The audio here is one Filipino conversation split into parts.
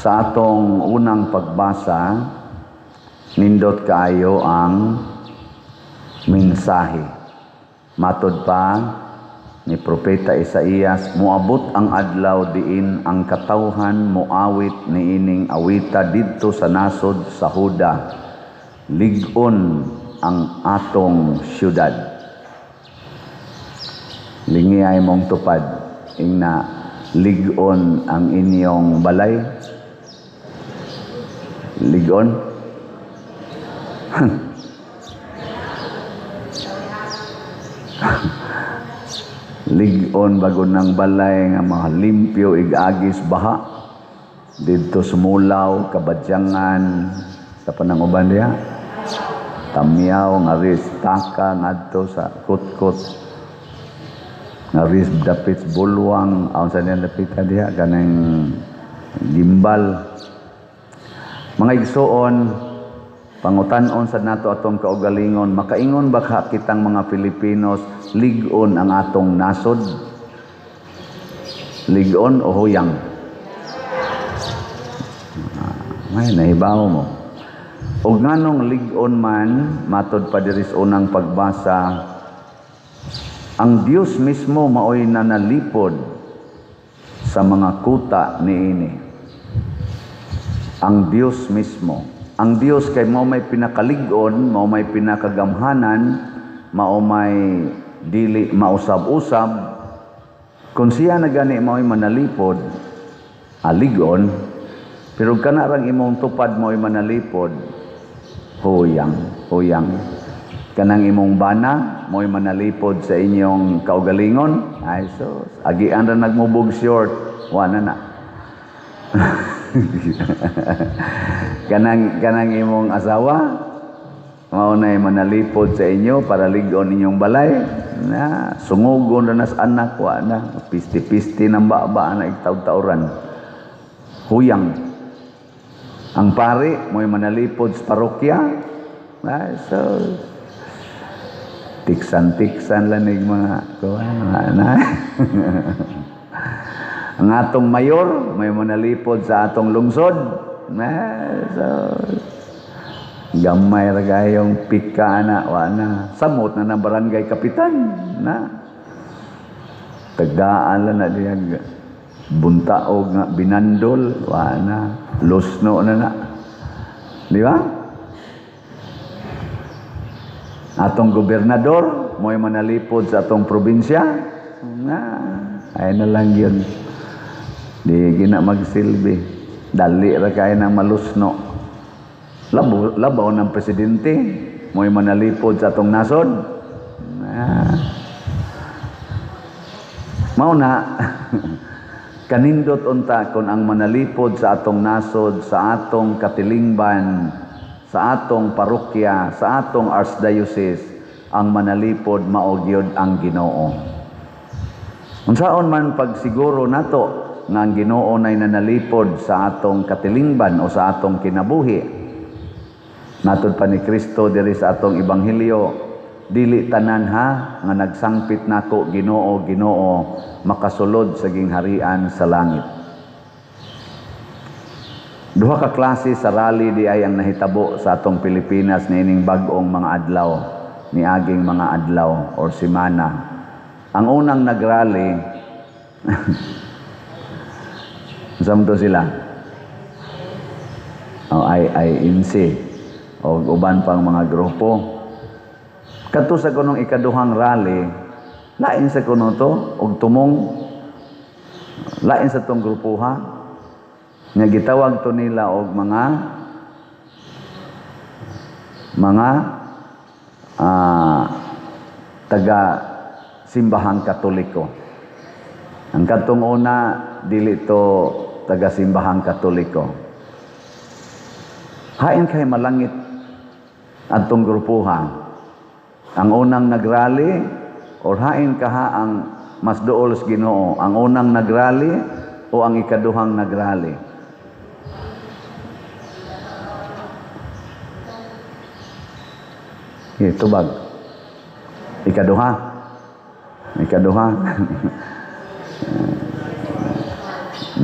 Sa atong unang pagbasa, nindot kaayo ang mensahe. Matod pa ni Propeta Isaías, moabot ang adlaw diin ang katawhan moawit niining awita didto sa nasod sa Huda, lig-on ang atong syudad. Lingi ay mong tupad, ingna lig-on ang inyong balay. Lig-on? Lig-on bago ng balay nga mga limpyo igagis baha dito sumulaw kabadyangan sa pananguban diha tamyaw nga ris taka ngadto sa kutkot nga ris dapit bulwang aun sa niya dapit diha kanang gimbal. Mga igsoon, pangutan-on sa nato atong kaugalingon, makaingon ba kitang mga Pilipinos lig-on ang atong nasod? Lig-on o huyang? May nahibaw mo. O nganong lig-on man, matod pa diri sa unang pagbasa, ang Dios mismo maoy nanalipod sa mga kuta niini. Ang Dios mismo. Ang Dios kay mao may pinakalig-on, mao may pinakagamhanan, mao may dili mausab-usab. Kung siya na gani mao'y manalipod, aligon, pero kana rang imong tupad mao'y manalipod, huyang. Kanang imong bana mao'y manalipod sa inyong kaugalingon, ay sus, agian ra nagmubog short, wala na. kanang imong asawa mao nay manalipod sa inyo para lig-on inyong balay na sungugon na sa anak wa na pisti-pisti ng baba na igtaw-tawran huyang. Ang pari mo'y manalipod sa parokya, ay so tiksan lanig mga kuan na. Ang atong mayor may manalipod sa atong lungsod, so gamay ra gayong pika na wa na samot na ng barangay kapitan na tagdaan lang na diyan buntaog nga binandol wa na lusno na di ba? Atong gobernador mo'y manalipod sa atong probinsya na ay na lang yun, di gina magsilbi, dali ra kay na malusno. Labaw ng presidente mo'y manalipod sa atong nasod. Mao na kanindot unta kon ang manalipod sa atong nasod, sa atong katilingban, sa atong parokya, sa atong archdiocese, ang manalipod mao gyud ang Ginoo. Unsaon man pagsiguro nato nga ang Ginoo nay nanalipod sa atong katilingban o sa atong kinabuhi. Matod pa ni Kristo diri sa atong ebanghelyo, dili tanan ha nga nagsangpit nako Ginoo, Ginoo, makasulod sa gingharian sa langit. Duha ka klase sa rally di ay ang nahitabo sa atong Pilipinas niining bag-ong mga adlaw, niaging mga adlaw or semana. Ang unang nagrally samto sila INC o uban pang mga grupo. Kadto sa kunong ikaduhang rally, lain sa kuno to og tumong lain sa tong grupuha nga gitawag to nila og mga taga simbahang Katoliko. Ang katong una dili to taga simbahang Katoliko. Hain kay malangit adtong grupuha. Ang unang nagrally or hain kaha ang mas duol sa Ginoo, ang unang nagrally o ang ikaduhang nagrally? Tubag. Ikaduha.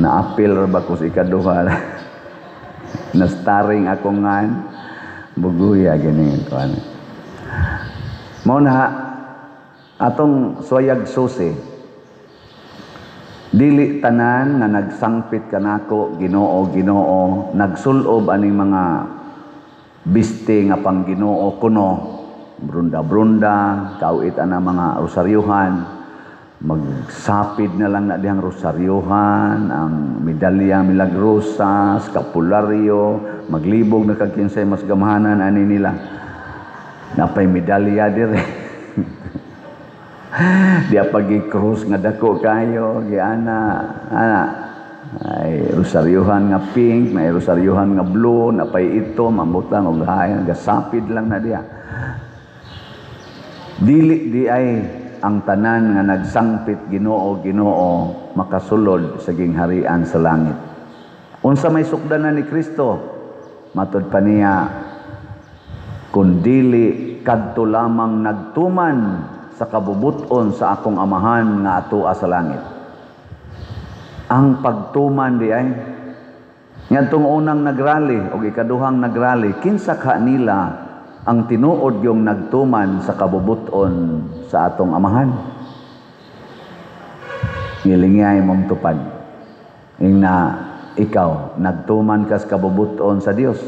Naapil ra ba ko sa ikaduha? Na-starring ako ngan. Buguya, ganyan ko. Mao na, atong soyag susi. Dili tanan nga nagsangpit kanako, Ginoo, Ginoo, nagsulob aning mga biste nga pang Ginoo kuno, brunda-brunda, kawit ana mga rosaryuhan, magsapid na lang na dihang rosaryuhan, ang medalya milagrosa, skapularyo, maglibog na kag kinsay mas gamhanan ani nila. Napay medalya dire. Dia pagi krus nga dako kayo, giana, ay rosaryuhan nga pink, may rosaryuhan nga blue, napay ito, mamutang og hayan, gasapid lang na diya. Dili di ay ang tanan nga nagsangpit Ginoo, Ginoo, makasulod sa gingharian sa langit. Unsa may sukdanan ni Kristo, matud pa niya, kundili kadto lamang nagtuman sa kabubuton sa akong amahan nga atoa sa langit. Ang pagtuman di ay ngadtong unang nagrally o ikaduhang nagrally, kinsa ka nila ang tinuod yung nagtuman sa kabubuton sa atong amahan. Ngilingay mong tupad ing na ikaw nagtuman kas kabubuton sa Dios.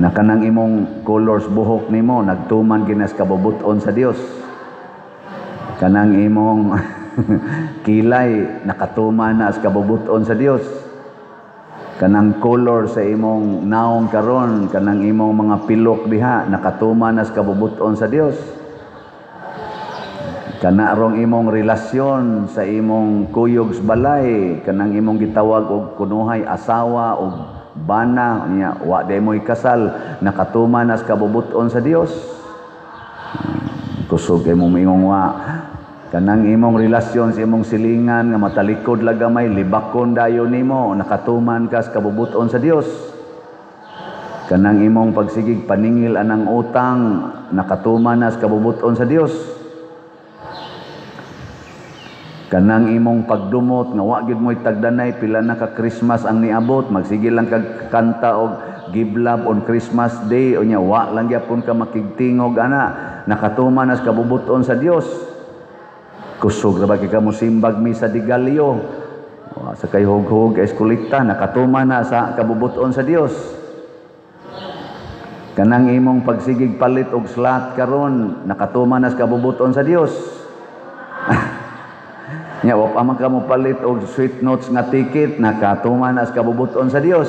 Na kanang imong colors buhok nimo nagtuman kinas kabubuton sa Dios. Kanang imong kilay nakatuman na sa kabubuton sa Dios. Kanang color sa imong naong karon, kanang imong mga pilok diha nakatuman na sa kabubuton sa Dios. Kana rong imong relasyon sa imong kuyog sa balay, kanang imong gitawag og kunuhay asawa og bana niya wa day mo'y kasal, nakatuman na sa kabubuton sa Dios. Kusog kay mong ingong wa kanang imong relasyon sa imong silingan nga matalikod lagamay, libakon dayon nimo, nakatuman ka sa kabubuton sa Dios. Kanang imong pagsigig paningil anang utang, nakatuman na sa kabubuton sa Dios. Kanang imong pagdumot nga wa gyud mo'y tagdanay pila na ka Christmas ang niabot, magsige lang kag kanta og Give Love on Christmas Day o nya wa lang gyapon ka makigtingog ana, nakatuman na sa kabubuton sa Dios. Kusog ra ba kay kamo simbag misa di Galyo, sa kay hug-hug eskolita, nakatuman na sa kabubuton sa Dios. Kanang imong pagsigig palit og slot karon, nakatuman na sa kabubuton sa Dios. Nya wa pa man ka mo palit og sweet notes nga ticket, nakatuman na sa kabubuton sa Dios.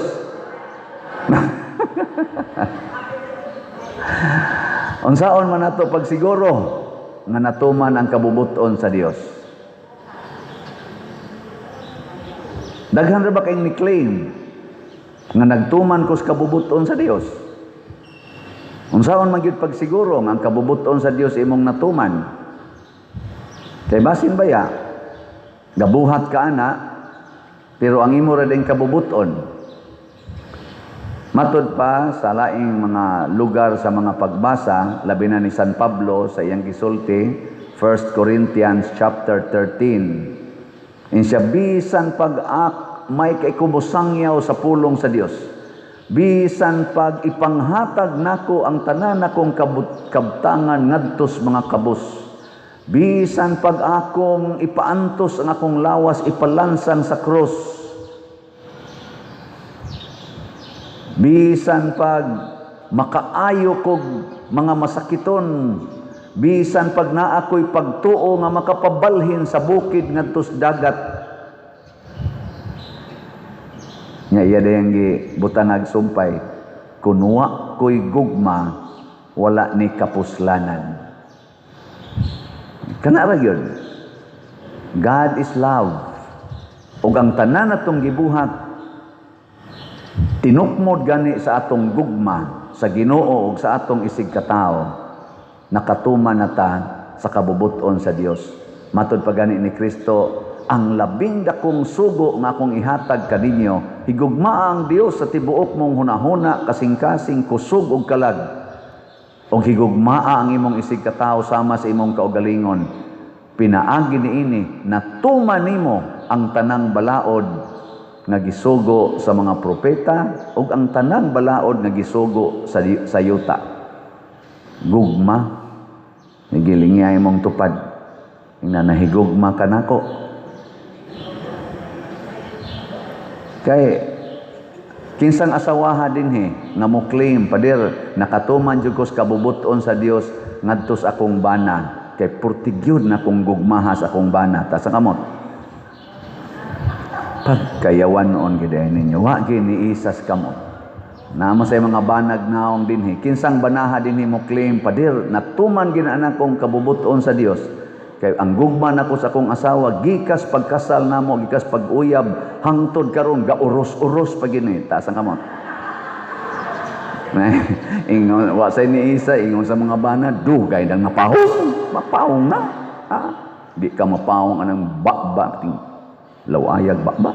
Unsaon man nato pagsiguro nga natuman ang kabubuton sa Dios? Daghan ra ba kay ni claim nga nagtuman ko sa kabubuton sa Dios? Unsaon man gyud pagsiguro nga ang kabubuton sa Dios imong natuman? Kay basin baya gabuhat ka ana, pero ang imo ra din kabubuton. Matod pa sa laing mga lugar sa mga pagbasa, labi na ni San Pablo sa iyang gisulti, 1 Corinthians chapter 13. Insya bisan pag may kaikubusangyaw sa pulong sa Dios. Bisan pag ipanghatag nako ang tanan akong kabtangan ngadtos mga kabus. Bisan pag akong ipaantos ang akong lawas ipalansang sa krus. Bisan pag makaayo kog mga masakiton, bisan pag naa ko'y pagtuo nga makapabalhin sa bukid ngadtos dagat. Nya iya dayang gibutanag sumpay, kunwa ko'y gugma, wala ni kapuslanan. Kana ra gyud. God is love. Ug ang tanan natong gibuhat tinukmod gani sa atong gugma sa Ginoo ug sa atong isig katawo, nakatuman na ta sa kabubuton sa Dios. Matud pa gani ni Kristo, ang labing dakong sugo nga akong ihatag kaninyo, higugmaa ang Dios sa tibuok mong hunahuna, kasing-kasing, kusog ug kalag. O higugmaa ang imong isig katawo sama sa imong kaugalingon. Pinaagi niini na tuman nimo ang tanang balaod nga gisugo sa mga propeta ug ang tanang balaod nga gisugo sa yuta. Gugma nagilingay mong tupad ina nahigugma ka nako. Kay kinsang asawaha dinhi nga mo claim pader nakatuman jud ko sa kabubuton sa Dios ngadto sa akong bana kay portigyud na kong gugmaha sa akong bana ta sa kamot. Pagkayawan noon giday ninyo wa gini isas kamot. Namo say mga banag naong dinhi kinsang banaha dinhi mo claim pader natuman ginana kong kabubuton sa Dios. Kay ang gugma nako sa akong asawa gikas pagkasal namo gikas pag-uyab hangtod karon gauros-uros pa gini ta sa kamot. Ingon wa say ni isa ingon sa mga bana dugay dang mapahong na. Di ka mapahong anang bakba ting lawayag bakba.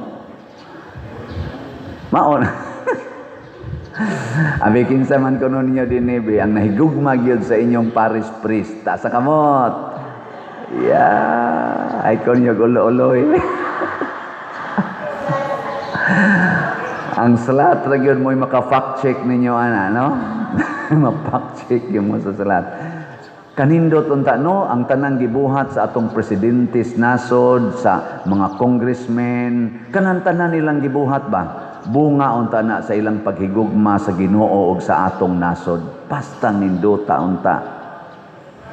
Maon. Abi kinsa man kuno ninyo dinhi ang nahigugma gyud sa inyong parish priest ta sa kamot. Yeah, ay kon yung ulo-uloy. Ang salat ra gyud mo maka-fact check ninyo ana, no? Ma-fact check yung mo sa salat. Kanindot unta no ang tanang gibuhat sa atong presidente nasod sa mga congressmen, kanang tanan nilang gibuhat ba? Bunga unta na sa ilang paghigugma sa Ginoo ug sa atong nasod. Basta nindota unta.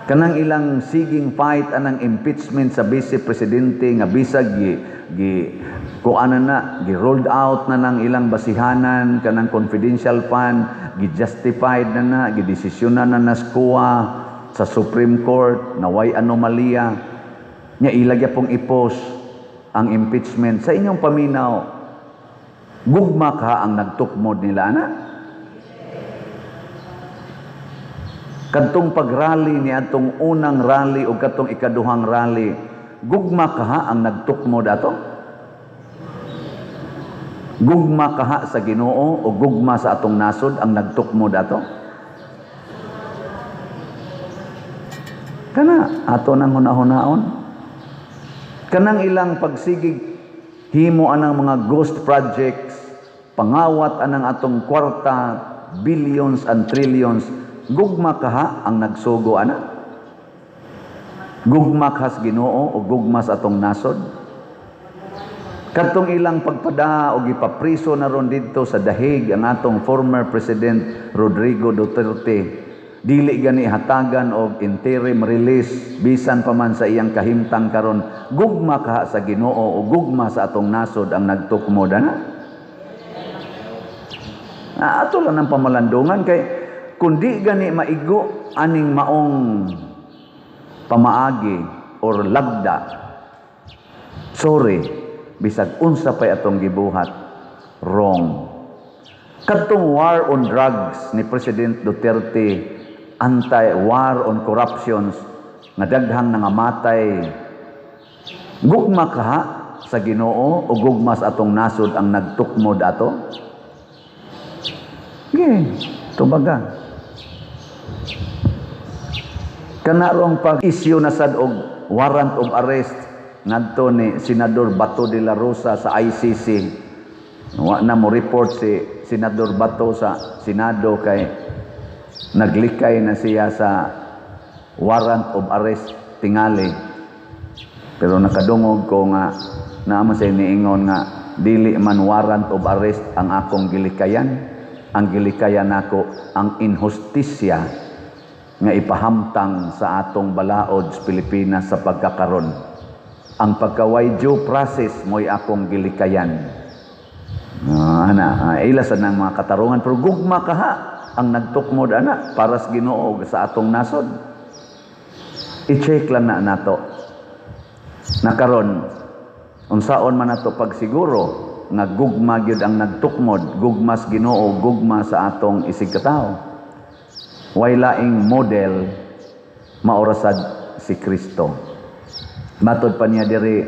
Kanang ilang siging fight anang impeachment sa vice presidente nga bisag gi rolled out na ng ilang basihanan kanang confidential fund gi-justified na gidesisyonan na SCOA sa Supreme Court na way anomalya nya ilagya pong ipos ang impeachment sa inyong paminaw. Gugma ka ang nagtukmod nila na. Kadtong pagrally ni atong unang rally o kadtong ikaduhang rally, gugma kaha ang nagtukmod ato? Gugma kaha sa Ginoo o gugma sa atong nasod ang nagtukmod ato? Kana ato nang hunahon-hunaon. Kanang ilang pagsigig himo anang mga ghost projects, pangawat anang atong kwarta, billions and trillions. Gugma kaha ang nagsugo ana? Gugma ka sa Ginoo o gugma sa atong nasod? Kadtong ilang pagpada o gipapriso na ron didto sa dahig ang atong former President Rodrigo Duterte, dili gani hatagan og interim release bisan pa man sa iyang kahimtang karon. Gugma kaha sa Ginoo o gugma sa atong nasod ang nagtukmod ana? Ato lang ang pamalandungan kay kundi gani maigo aning maong pamaagi or lagda, sorry, bisag unsa pay atong gibuhat, wrong. Kadtong war on drugs ni President Duterte, anti-war on corruptions, nga daghang nangamatay, gugma kaha sa Ginoo o gugma sa atong nasod ang nagtukmod ato? Tubaga. Kanarong pag-issue na sad og warrant of arrest ngadto ni Senador Bato de la Rosa sa ICC. Wa na mo report si Senador Bato sa Senado kay naglikay na siya sa warrant of arrest tingali. Pero nakadungog ko nga naman sa niingon nga dili man warrant of arrest ang akong gilikayan. Ang gilikayan nako ang inhustisya nga ipahamtang sa atong balaod sa Pilipinas sa pagkakaron. Ang pagkaway due process mo'y akong gilikayan. Ilasan ng mga katarungan, pero gugma kaha ang nagtukmod ana para sa Ginoo sa atong nasod. I-check lang na nato. Nakaron, unsaon man nato pagsiguro nga gugma gyud ang nagtukmod, gugma sa Ginoo, gugma sa atong isig katao. Way laing model maorasad si Kristo. Matod pa niya diri,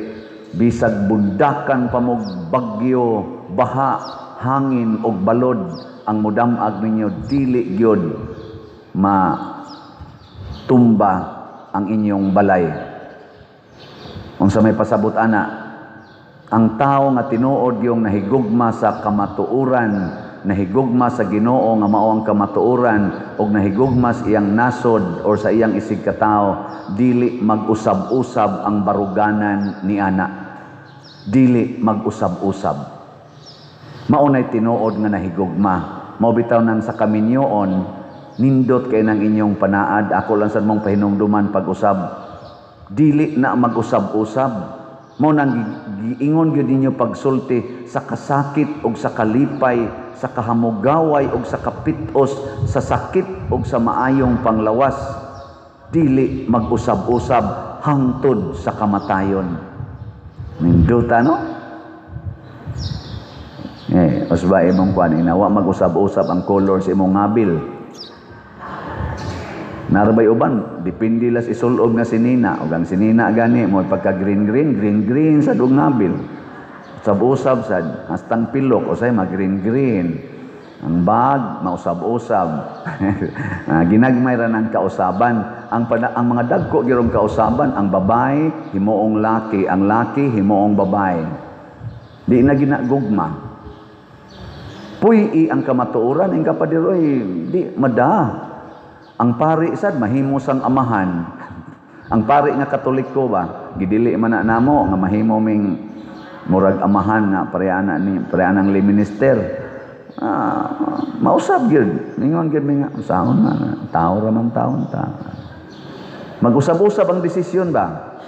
bisag bundakan pamog bagyo, baha, hangin og balod ang mudamag ninyo, dili gyud tumba ang inyong balay. Unsa may pasabot ana, Ang tao nga tinuod yung nahigugma sa kamatuoran, nahigugma sa Ginoo nga mao ang kamatuoran, og nahigugma sa iyang nasod or sa iyang isig katao, dili mag-usab-usab ang baruganan ni ana. Dili mag-usab-usab. Maunay tinuod nga nahigugma. Mao bitaw nang sa kaminyoon, nindot kay nang inyong panaad, ako lang sad mong pahinumduman pag-usab. Dili na mag-usab-usab. Mo nang giingon gyud ninyo pagsulti sa kasakit ug sa kalipay, sa kahamugaway ug sa kapitos, sa sakit ug sa maayong panglawas. Dili mag-usab-usab hangtod sa kamatayon. Ninduta no? Usba imong kuan inawa mag-usab-usab ang color sa imong ngabil. Narabay uban, dipindi las isulog nga sinina. O ang sinina gani, mo pagka green-green sa dug ngabil. Usab-usab sad, hastang pilok, o say mag-green-green. Ang bag, mausab-usab. Ginagmay ra ng kausaban. Ang mga dagko girong kausaban, ang babae, himuong laki. Ang laki, himuong babae. Di na ginagugma. Puy ang kamatuoran, ang kapadiroy, di mada. Ang pari sad mahimo sang amahan. Ang pari nga Katoliko ba, gidili man na namo nga mahimo ming murag amahan nga pareanang minister. Mausab gyud. Ningon gyud mi nga usaon na tao ra man taon ta. Mag-usab-usab ang desisyon ba?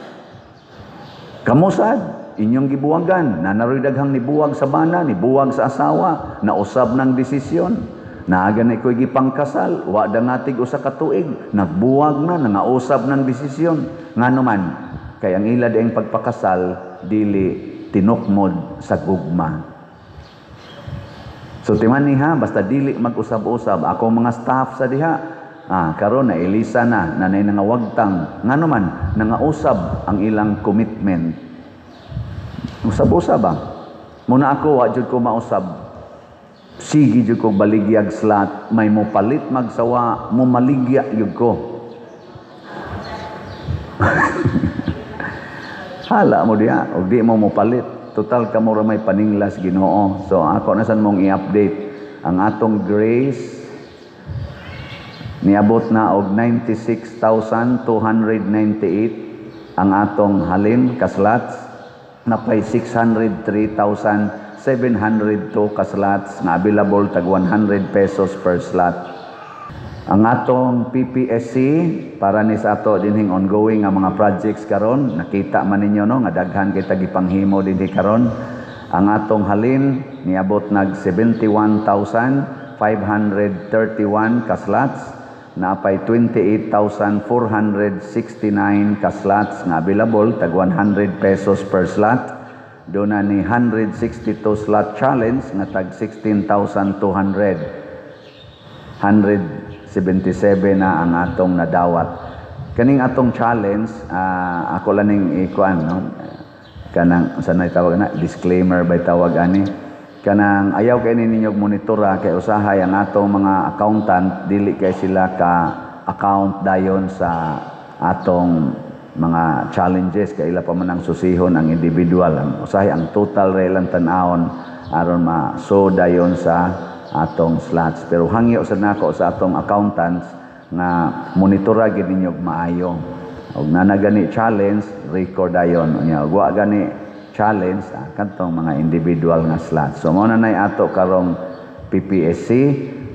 Kamo sad inyong gibuwagan, nanaroy daghang nibuwag sa bana, nibuwag sa asawa, nausab ng desisyon. Naaga na iko'y gipangkasal, wa da natig usa ka tuig, nagbuwag na, nangausab ng desisyon. Nga naman, kay ang ila ang pagpakasal, dili tinukmod sa gugma. So timan niha, basta dili mag-usab-usab. Ako mga staff sa diha, karon na Elisa na, nanay nangawagtang. Nga naman, nangausab ang ilang commitment. Usab-usab ba? Muna ako, wa jud ko mausab. Sige jud ko baligyag slat, may mo palit magsawa, mo maligya jud ko. Hala mo diha, og di mo palit. Total ka mo ra may paninglas Ginoo. So ako na san mong i-update ang atong grace niabot na og 96,298 ang atong halin kaslats, napay 603,702 ka-slots na available tag 100 pesos per slot. Ang atong PPSC para ni sa ato dinhing ongoing nga mga projects karon, nakita man ninyo no nga daghan kay tagipanghimo dinhi karon. Ang atong halin niabot nag 71,531 ka-slots, napay 28,469 ka-slots na available tag 100 pesos per slot. Doon na ni 162 slot challenge nga tag 16,200. 177 na ang atong nadawat. Kaning atong challenge, ako lang ning ikuan no. Kanang sanay tawag na disclaimer by tawag ani. Kanang ayaw kay ninyo monitora kay usahay ang atong mga accountant dili kay sila ka account dayon sa atong mga challenges kay ila pa man ang susihon ang individual. Ang usahay ang total lang tan-awon aron ma-so dayon sa atong slots. Pero hangyo sa nako sa atong accountants nga monitora gid ninyo maayo. Og nanagani challenge record dayon unya. Wa gani challenge kadtong mga individual nga slots. So mo na nay ato karong PPSC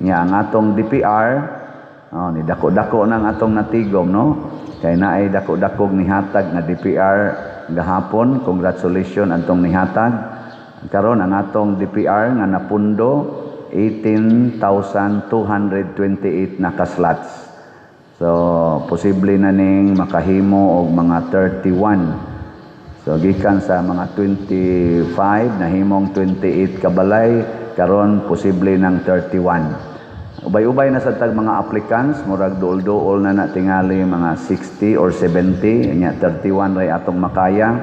nya ang atong DPR ni dako-dako nang atong natigom no. Kay naay dako-dakog nihatag nga DPR gahapon. Congratulations antong nihatag. Karon ang atong DPR nga napundo 18,228 na ka-slots. So posible na ning makahimo og mga 31. So gikan sa mga 25 nahimong 28 kabalay, karon posible ng 31. Ubay-ubay na sa tag mga applicants, murag duol-duol na tingali mga 60 or 70, nya 31 ray atong makaya.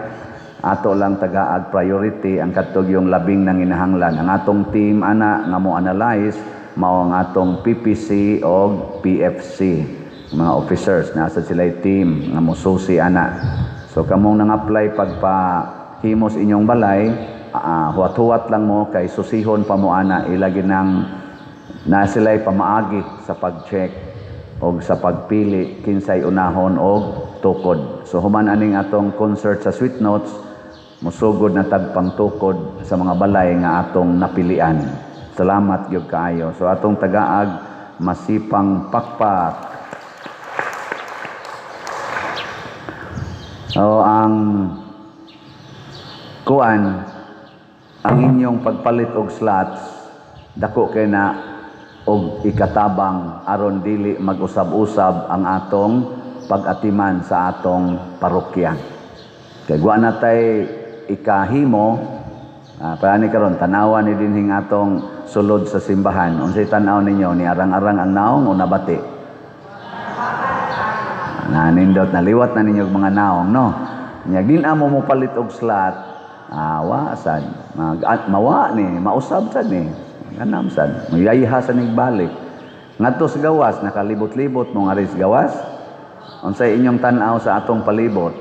Ato lang tagaag priority ang katog yung labing nang inahanglan. Ang atong team ana nga mo analyze mao ang atong PPC o PFC, mga officers nasa sila team nga mo susi ana. So kamong nang apply pagpa himos inyong balay, huwat-huwat lang mo kay susihon pa mo ana ilagi ng na sila'y pamaagi sa pag-check o sa pagpili kinsay unahon o tukod. So human aning atong concert sa Sweet Notes, musugod na tagpang tukod sa mga balay nga atong napilian. Salamat gyud kaayo. So atong tagaag masipang pakpak. So ang kuan ang inyong pagpalit og slots dako kay na og ikatabang aron dili mag-usab-usab ang atong pag-atiman sa atong parokya. Kay guwa na tay ikahimo, paani karon tanawan ni dinhing atong sulod sa simbahan. Unsay tan-aw ninyo, ni arang-arang ang naong o nabati? Nanindot naliwat na ninyo mga naong, no? Nya din amo mo palit og slot, wa sad mawa ni mausab sad ni. Ganam sad, mayayha sa nigbalik. Ngadto sa gawas nakalibot-libot mong aris gawas. Unsay inyong tan-aw sa atong palibot?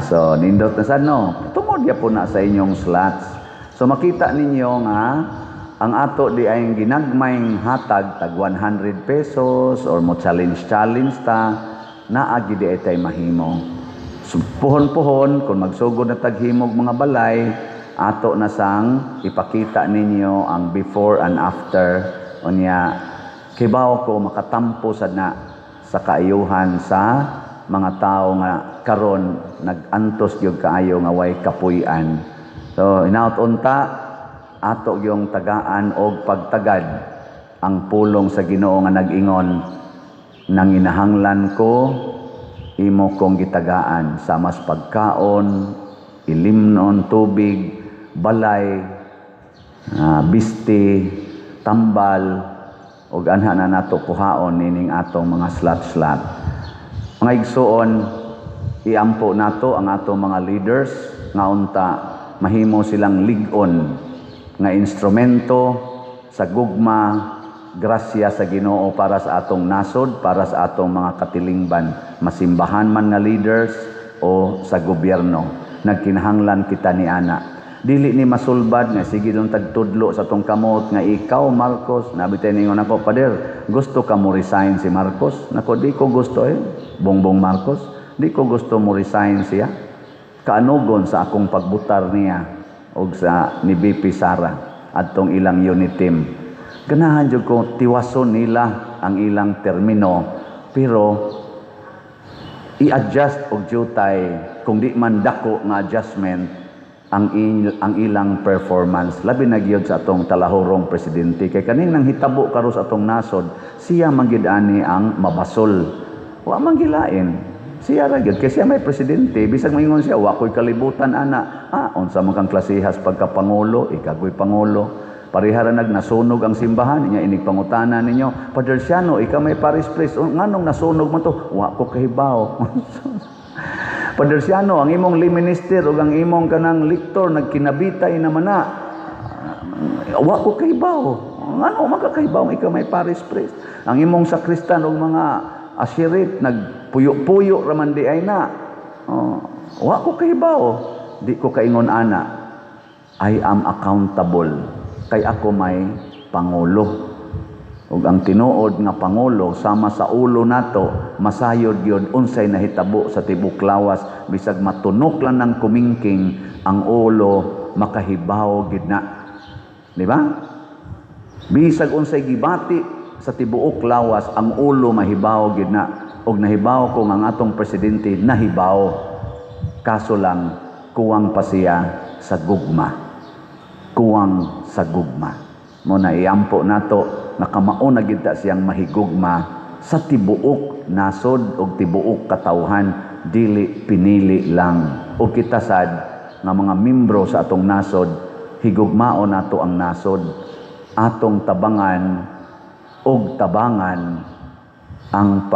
So nindot na sad no. Tungod ya po na sa inyong slots. So makita ninyo nga ang ato di ay ginagmayng hatag tag 100 pesos or mo challenge ta naagi di ay tay mahimo. So, puhon-puhon kung magsugod na taghimog mga balay, ato na sang ipakita ninyo ang before and after unya kibaw ko makatampo sad na sa kaayuhan sa mga tao nga karon nagantos gyud kaayo nga way kapuy-an. So inaot unta ato yung tagaan og pagtagad ang pulong sa Ginoo nga nag-ingon, nanginahanglan ko imo kong gitagaan sa mas pagkaon, ilimnon, tubig, balay, bisti, tambal, ug anha na nato kuhaon nining atong mga slot-slot. Mga igsuon, iampo nato ang atong mga leaders nga unta mahimo silang lig-on nga instrumento sa gugma grasya sa Ginoo para sa atong nasod, para sa atong mga katilingban, masimbahan man nga leaders o sa gobyerno. Nagkinahanglan kita ni ana. Dili ni masulbad nga sige dong tagtudlo sa tong kamot nga ikaw Marcos, nabitay ningon ako, pader, gusto ka mo resign si Marcos? Nako di ko gusto Bongbong Marcos, di ko gusto mo resign siya. Kaanugon sa akong pagbutar niya og sa ni BP Sara adtong ilang unit team. Ganahan jud ko tiwason nila ang ilang termino, pero i-adjust og jutay kung di man dako nga adjustment ang ilang performance labi na gyud sa atong talahorong presidente kay kaning nang hitabo karon sa atong nasod siya man gyud ani ang mabasol wa man gilain siya ra gyud kay siya may presidente bisag maingon siya wa koy kalibutan ana unsa man kang klasihas pagkapangulo ikagoy pangulo parihara nasunog ang simbahan inya inig pangutana ninyo Padre Siano ikaw may parish priest nganong nasunog man to wa ko kahibaw. Padre Siano, ang imong lay minister o ang imong kanang liktor nagkinabitay naman na. Wa ko kahibaw. Ano makakahibaw ikaw may parish priest? Ang imong sakristan o mga asyirit nagpuyo-puyo raman di ay na. Wa ko kahibaw. Di ko kaingon ana. I am accountable. Kay ako may pangulo. Ug ang tinuod nga pangulo sama sa ulo nato masayod gyud unsay nahitabo sa tibok lawas bisag matunok lang ng kumingking ang ulo makahibaw gid na, di ba? Bisag unsay gibati sa tibuok lawas ang ulo mahibaw gid na ug nahibaw ko nga ang atong presidente nahibaw kaso lang kuwang pa siya sa gugma, kuwang sa gugma mo na iampo nato nakamao na gid siyang mahigugma sa tibuok nasod og tibuok katawhan dili pinili lang og kita sad nga mga membro sa atong nasod higugmao nato ang nasod atong tabangan og tabangan ang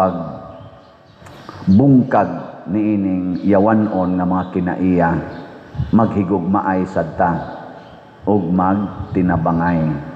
pagbungkag niining yawanon nga mga kinaiya maghigugmaay sadta og magtinabangay.